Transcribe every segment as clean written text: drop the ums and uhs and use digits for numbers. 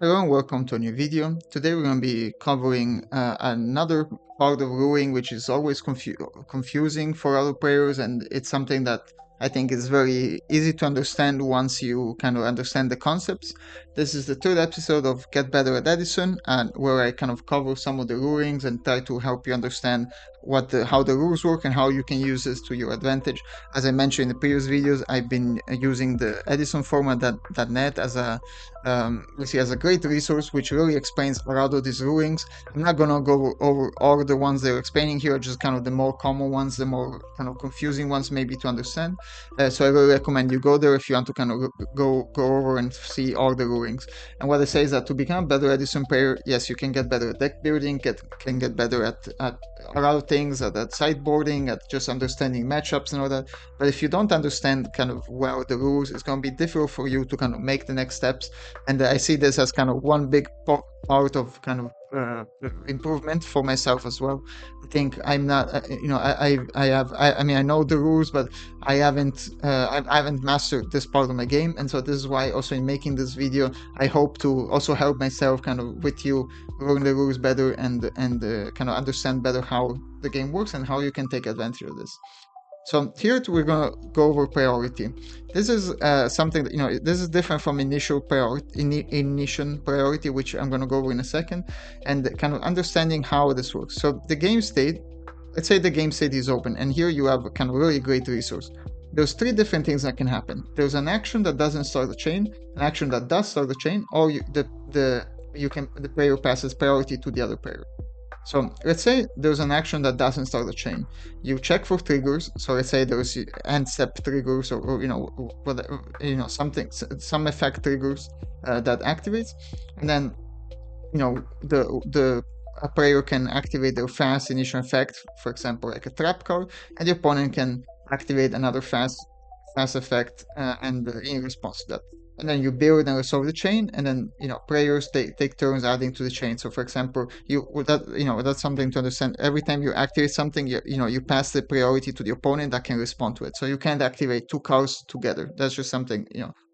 Hello and welcome to a new video. Today we're going to be covering another part of ruling which is always confusing for other players, and it's something that I think is very easy to understand once you kind of understand the concepts. This is the third episode of Get Better at Edison, and where I kind of cover some of the rulings and try to help you understand how the rules work and how you can use this to your advantage. As I mentioned in the previous videos, I've been using the Edison Format.net as a great resource which really explains a lot of these rulings. I'm not gonna go over all the ones they're explaining here, just kind of the more common ones, the more kind of confusing ones maybe to understand. So I really recommend you go there if you want to kind of go over and see all the rulings. And what I say is that to become a better Edison player, yes, you can get better at deck building, can get better at a lot of things, at sideboarding, at just understanding matchups and all that. But if you don't understand kind of well the rules, it's going to be difficult for you to kind of make the next steps. And I see this as kind of one big part of kind of improvement for myself as well. I think I'm not, I mean, I know the rules, but I haven't mastered this part of my game. And so this is why also in making this video, I hope to also help myself kind of with you learn the rules better and kind of understand better how the game works and how you can take advantage of this. So here we're going to go over priority. This is something that, this is different from initial priority, which I'm going to go over in a second, and kind of understanding how this works. So the game state, let's say the game state is open, and here you have a kind of really great resource. There's three different things that can happen. There's an action that doesn't start the chain, an action that does start the chain, or the player passes priority to the other player. So let's say there's an action that doesn't start the chain. You check for triggers. So let's say there's end step triggers or whatever, some effect triggers that activates, and then a player can activate their fast initial effect, for example, like a trap card, and the opponent can activate another fast effect and in response to that. And then you build and resolve the chain, and then players take turns adding to the chain. So for example, that's something to understand. Every time you activate something, you pass the priority to the opponent that can respond to it. So you can't activate two cards together. That's just something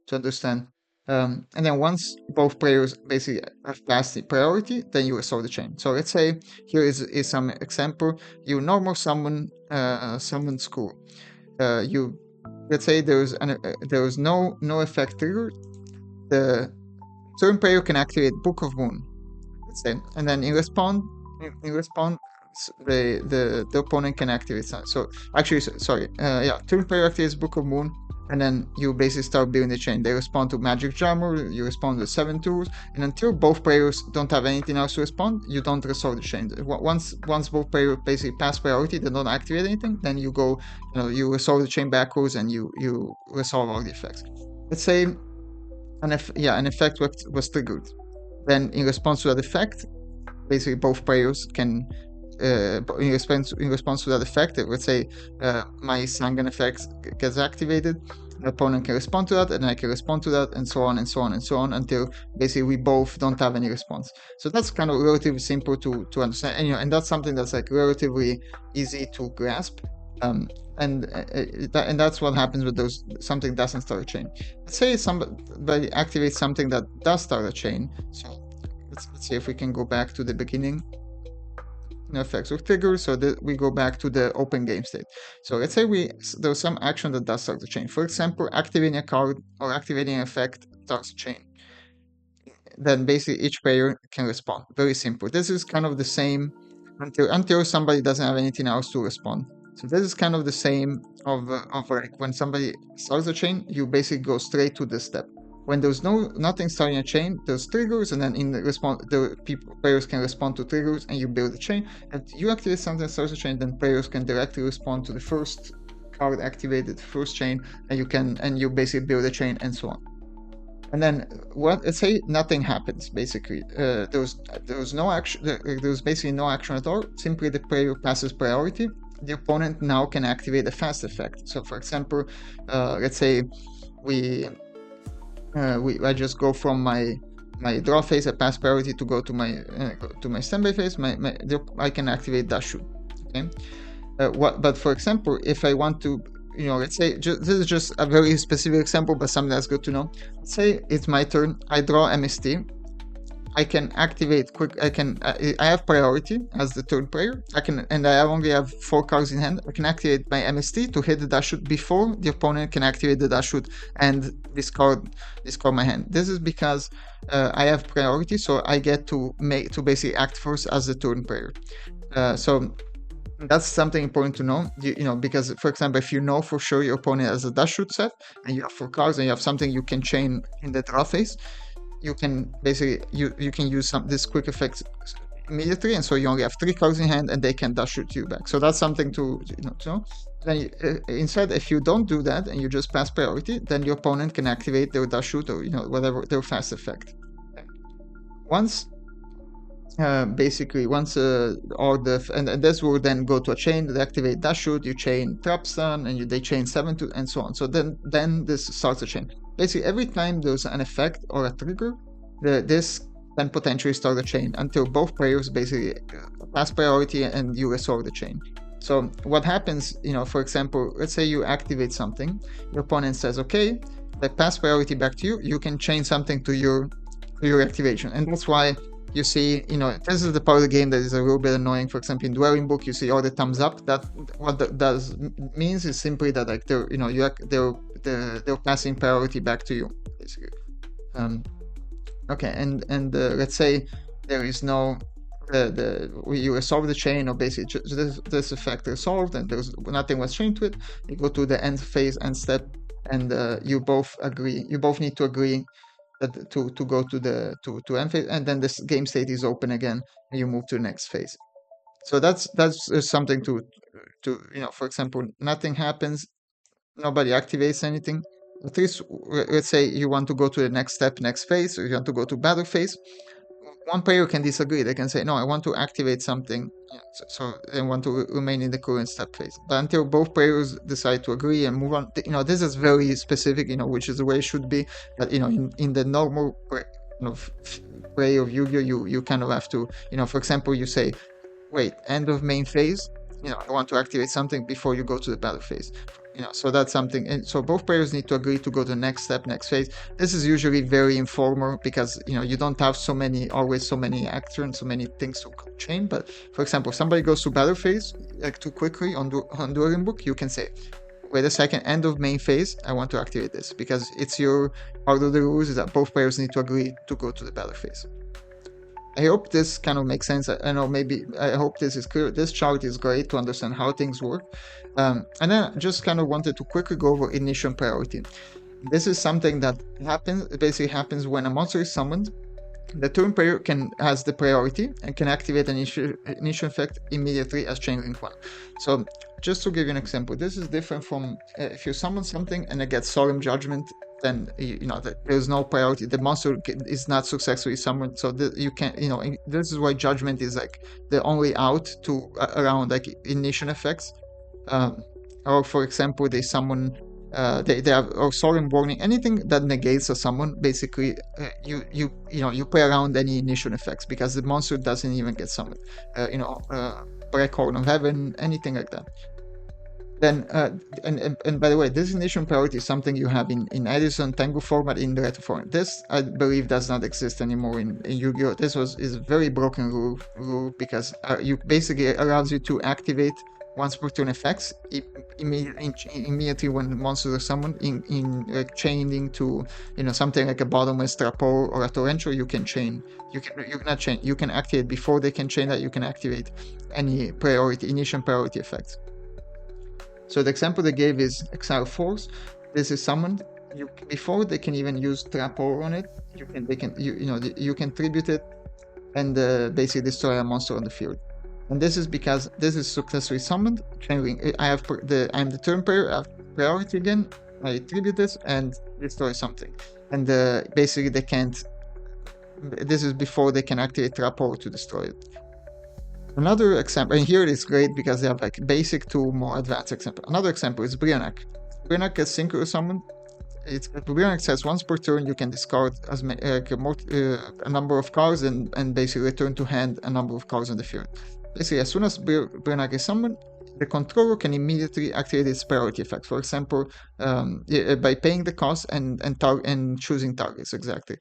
to understand. And then once both players basically have passed the priority, then you resolve the chain. So let's say here is some example. You normal summon school. Let's say there's no effect trigger. The certain player can activate Book of Moon, let's say, and then in response, the opponent can activate some. So actually, sorry, certain player activates Book of Moon, and then you basically start building the chain. They respond to Magic Jammer, you respond with 7 tools, and until both players don't have anything else to respond, you don't resolve the chain. Once both players basically pass priority, they don't activate anything, then you go, you resolve the chain backwards and you resolve all the effects. Let's say an effect was triggered. Then in response to that effect, basically both players can in response to that effect, let's say my Sangan effect gets activated, the opponent can respond to that, and I can respond to that, and so on and so on and so on, until basically we both don't have any response. So that's kind of relatively simple to understand, and that's something that's like relatively easy to grasp. And that's what happens with those something doesn't start a chain. Let's say somebody activates something that does start a chain. So let's see if we can go back to the beginning. Effects or triggers, so that we go back to the open game state. So let's say there's some action that does start the chain. For example, activating a card or activating an effect starts a chain. Then basically each player can respond. Very simple. This is kind of the same until somebody doesn't have anything else to respond. So this is kind of the same of like when somebody starts a chain, you basically go straight to this step. When there's nothing starting a chain, there's triggers, and then in the response, players can respond to triggers, and you build a chain. And you activate something that starts a chain, then players can directly respond to the first card activated, first chain, and you basically build a chain and so on. And then let's say nothing happens. Basically, there's no action. There's basically no action at all. Simply the player passes priority. The opponent now can activate a fast effect. So for example, let's say I just go from my draw phase, I pass priority to go to my standby phase. I can activate that shoot. Okay. But for example, if I want to, let's say this is just a very specific example, but something that's good to know. Let's say it's my turn. I draw MST. I can activate quick. I have priority as the third player. And I only have 4 cards in hand. I can activate my MST to hit the dash shoot before the opponent can activate the dash shoot and discard my hand. This is because I have priority, so I get to basically act first as the third player. So that's something important to know. You know, because for example, if you know for sure your opponent has a dash shoot set and you have 4 cards and you have something you can chain in the draw phase, you can basically you can use this quick effect immediately, and so you only have 3 cards in hand and they can dash shoot you back. So that's something to know. Then instead, if you don't do that and you just pass priority, then your opponent can activate their dash shoot or whatever their fast effect. Once basically once all the and this will then go to a chain that activate dash shoot, you chain trap stun, and they chain 7 to and so on. So then this starts a chain. Basically every time there's an effect or a trigger, this can potentially start a chain until both players basically pass priority and you restore the chain. So what happens, for example, let's say you activate something, your opponent says okay, they pass priority back to you, you can chain something to your activation. And that's why you see, this is the part of the game that is a little bit annoying. For example, in Dwelling Book, you see all the thumbs up. That what that means is simply that like they're passing priority back to you, basically. Okay, and let's say there is no you resolve the chain, or basically this effect resolved, and there's nothing was chained to it. You go to the end phase, end step, and you both agree. You both need to agree to go to end phase, and then this game state is open again, and you move to the next phase. So that's something to for example, nothing happens, nobody activates anything. At least let's say you want to go to the next step, next phase, or you want to go to battle phase. One player can disagree. They can say, no, I want to activate something, so they want to remain in the current step phase. But until both players decide to agree and move on, this is very specific, which is the way it should be. But in the normal play of Yu-Gi-Oh, you kind of have to, for example, you say, wait, end of main phase, I want to activate something before you go to the battle phase. So that's something, and so both players need to agree to go to the next step, next phase. This is usually very informal because you don't have always so many actions, so many things to chain. But for example, if somebody goes to battle phase like too quickly on Dueling Book, you can say, wait a second, end of main phase, I want to activate this, because it's your part of the rules is that both players need to agree to go to the battle phase. I hope this kind of makes sense. I hope this is clear. This chart is great to understand how things work. And then I just kind of wanted to quickly go over initial priority. This is something that happens when a monster is summoned. The turn player has the priority and can activate an initial effect immediately as chain link 1. So just to give you an example, this is different from if you summon something and it gets Solemn Judgment, then there's no priority. The monster is not successfully summoned, so you can't. This is why Judgment is like the only out to around like initial effects. Or for example, they summon. They have or Solemn Warning, anything that negates a summon. Basically, you play around any initial effects because the monster doesn't even get summoned. Black Horn of Heaven, anything like that. Then and by the way, this initial priority is something you have in Edison Tango format, in the retro format. This I believe does not exist anymore in Yu-Gi-Oh. This is a very broken rule because you basically allows you to activate once per turn effects immediately when monsters are summoned in like chaining to something like a bottomless Trapo or a torrential. You can chain. You cannot chain. You can activate before they can chain that. You can activate any initial priority effects. So the example they gave is Exile Force. This is summoned. Before they can even use Trapo on it, you can tribute it and basically destroy a monster on the field. And this is because this is successfully summoned. I'm the turn player. I have priority again. I tribute this and destroy something. And basically they can't. This is before they can activate Trapo to destroy it. Another example, and here it is great because they have like basic to more advanced example. Another example is Brionac. Brionac is synchro summoned. Brionac says once per turn you can discard a number of cards and basically return to hand a number of cards on the field. Basically, as soon as Brionac is summoned, the controller can immediately activate its priority effect. For example, by paying the cost and choosing targets exactly,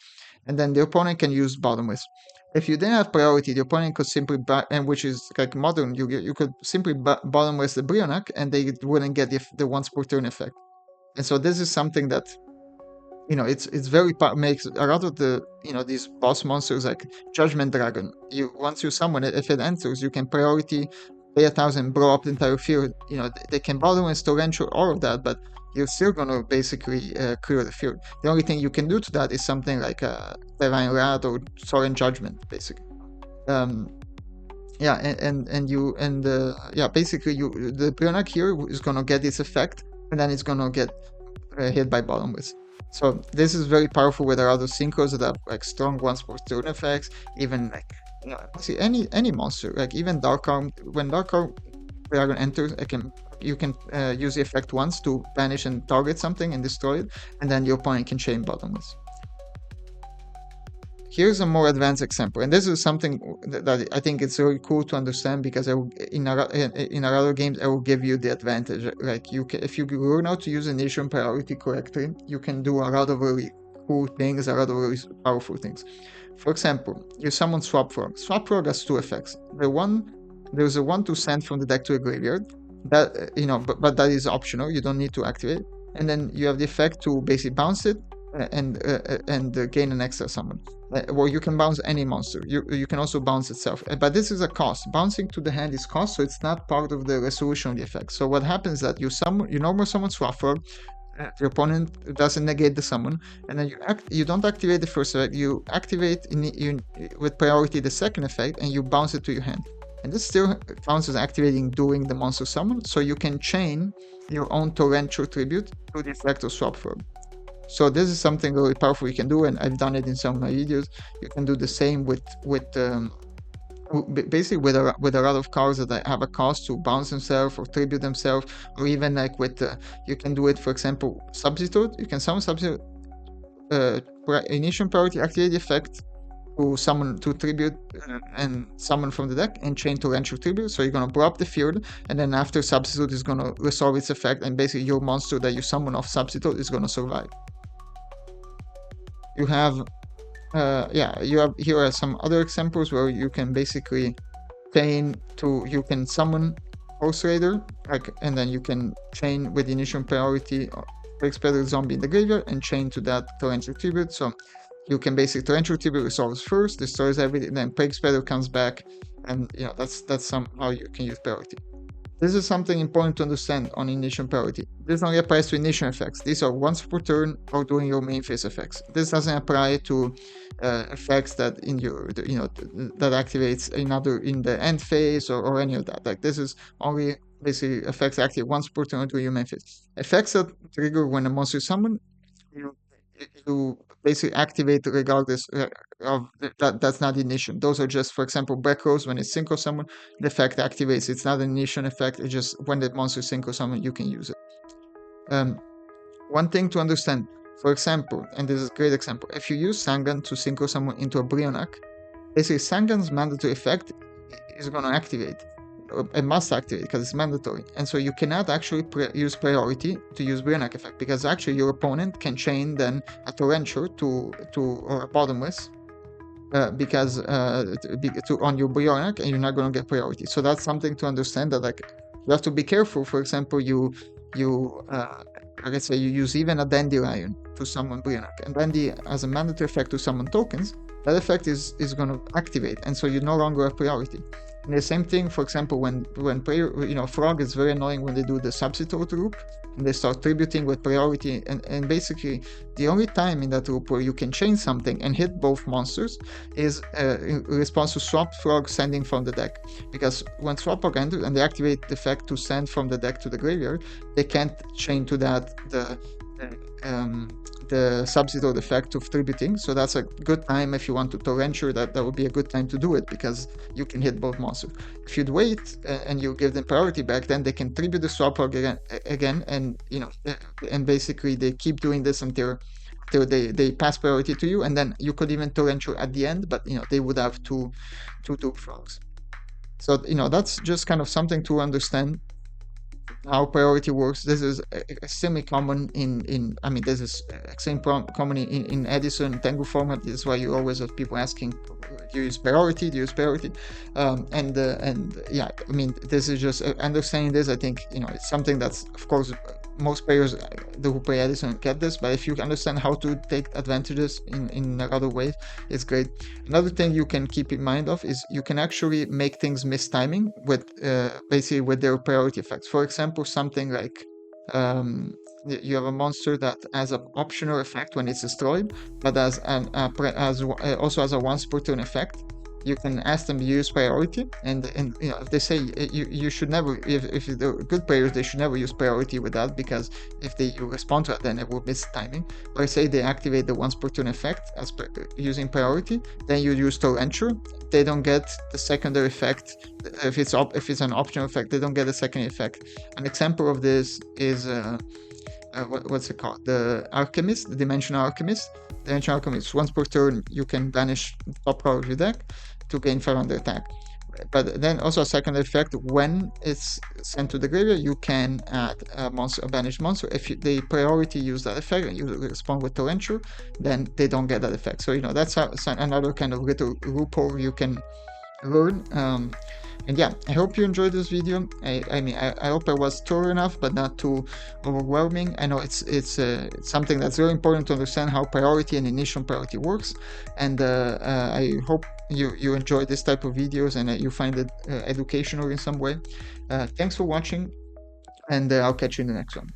and then the opponent can use bottomless. If you didn't have priority, the opponent could simply and which is like modern, you could simply bottomless the Brionac, and they wouldn't get the once per turn effect. And so this is something that it's very makes a lot of the these boss monsters like Judgment Dragon. Once you summon it, if it enters, you can priority pay 1,000, blow up the entire field. They can bottomless torrential all of that, but you're still gonna basically clear the field. The only thing you can do to that is something like Divine Wrath or Soren Judgment, basically. Yeah, basically the Brionac here is gonna get this effect, and then it's gonna get hit by bottomless. So this is very powerful with our other synchros that have like strong once per turn effects. Even like see any monster, like even Dark Arm. When Dark Arm Dragon enters, you can use the effect once to banish and target something and destroy it, and then your opponent can chain bottomless. Here's a more advanced example, and this is something that I think it's really cool to understand, because in our other games I will give you the advantage. Like if you learn how to use initial priority correctly, you can do a lot of really cool things, a lot of really powerful things. For example, you summon Swap Frog. Swap Frog has two effects. There's a one to send from the deck to a graveyard. That but that is optional. You don't need to activate. And then you have the effect to basically bounce it and gain an extra summon. Well, you can bounce any monster. You can also bounce itself, but this is a cost. Bouncing to the hand is cost, so it's not part of the resolution of the effect. So what happens is that you normal summon Swap Frog, your opponent doesn't negate the summon, and then you don't activate the first effect. You activate with priority the second effect, and you bounce it to your hand. And this still counts as activating during the monster summon, so you can chain your own torrential tribute to the effect of Swap Frog. So this is something really powerful you can do, and I've done it in some of my videos. You can do the same with basically with a lot of cards that have a cost to bounce themselves or tribute themselves, or even like with you can do it, for example, Substitute. You can summon Substitute, initial priority, activate the effect to tribute and summon from the deck and chain torrential tribute. So you're gonna blow up the field, and then after Substitute is gonna resolve its effect, and basically your monster that you summon off Substitute is gonna survive. You have here are some other examples where you can basically you can summon Horse Raider, and then you can chain with initial priority Plague Spreader Zombie in the graveyard and chain to that torrential tribute. So you can basically torrential tribute resolves first, destroys everything, then Plague Spreader comes back, and that's how you can use priority. This is something important to understand on initial priority. This only applies to initial effects. These are once per turn or during your main phase effects. This doesn't apply to effects that that activates in the end phase or any of that. Like this is only basically effects active once per turn during your main phase. Effects that trigger when a monster is summoned, you basically activate regardless of that's not the initial. Those are just, for example, Breckros, when it's synchro summon, the effect activates. It's not an initial effect. It's just when the monster is synchro summon, you can use it. One thing to understand, for example, and this is a great example, if you use Sangan to synchro summon into a Brionac, basically Sangan's mandatory effect is going to activate. It must activate because it's mandatory, and so you cannot actually use priority to use Brionac effect, because actually your opponent can chain then a torrential or a bottomless because on your Brionac, and you're not going to get priority. So that's something to understand, that like you have to be careful. For example, let's say you use even a Dandelion to summon Brionac, and Dandy has a mandatory effect to summon tokens. That effect is going to activate, and so you no longer have priority. And the same thing, for example, when player, Frog is very annoying when they do the Substitute loop and they start tributing with priority, and basically the only time in that loop where you can chain something and hit both monsters is in response to Swap Frog sending from the deck, because when Swap Frog enters and they activate the effect to send from the deck to the graveyard, they can't chain to that the Substitute effect of tributing. So that's a good time if you want to torrential. That would be a good time to do it, because you can hit both monsters. If you'd wait and you give them priority back, then they can tribute the Swap Frog again, and basically they keep doing this until they pass priority to you, and then you could even torrential at the end, but they would have two frogs. So that's just kind of something to understand. how priority works. This is extremely common in I mean, this is extremely common in Edison Tango format. This is why you always have people asking, do you use priority? Do you use priority? And yeah, I mean, this is just understanding this. I think, you know, it's something that's, of course, most players who play Edison get this, but if you understand how to take advantages in another way, it's great. Another thing you can keep in mind of is you can actually make things miss timing with basically with their priority effects. For example, something like you have a monster that has an optional effect when it's destroyed, but as also has a once per turn effect. You can ask them to use priority, and you know, if they say you should never, if they're good players, they should never use priority with that, because if they respond to that, then it will miss timing. But say they activate the once per turn effect as using priority, then you use torrential. They don't get the secondary effect. If it's an optional effect, they don't get the second effect. An example of this is what's it called? The Alchemist, the Dimensional Alchemist. Dimensional Alchemist, once per turn, you can banish top card of your deck to gain 500 attack. But then also a second effect, when it's sent to the graveyard, you can add a banished monster. If they priority use that effect and you respond with torrential, then they don't get that effect. So, you know, that's another kind of little loophole you can learn. And yeah, I hope you enjoyed this video. I mean, I hope I was thorough enough, but not too overwhelming. I know it's something that's very important to understand how priority and initial priority works. And I hope you enjoy this type of videos and you find it educational in some way. Thanks for watching, and I'll catch you in the next one.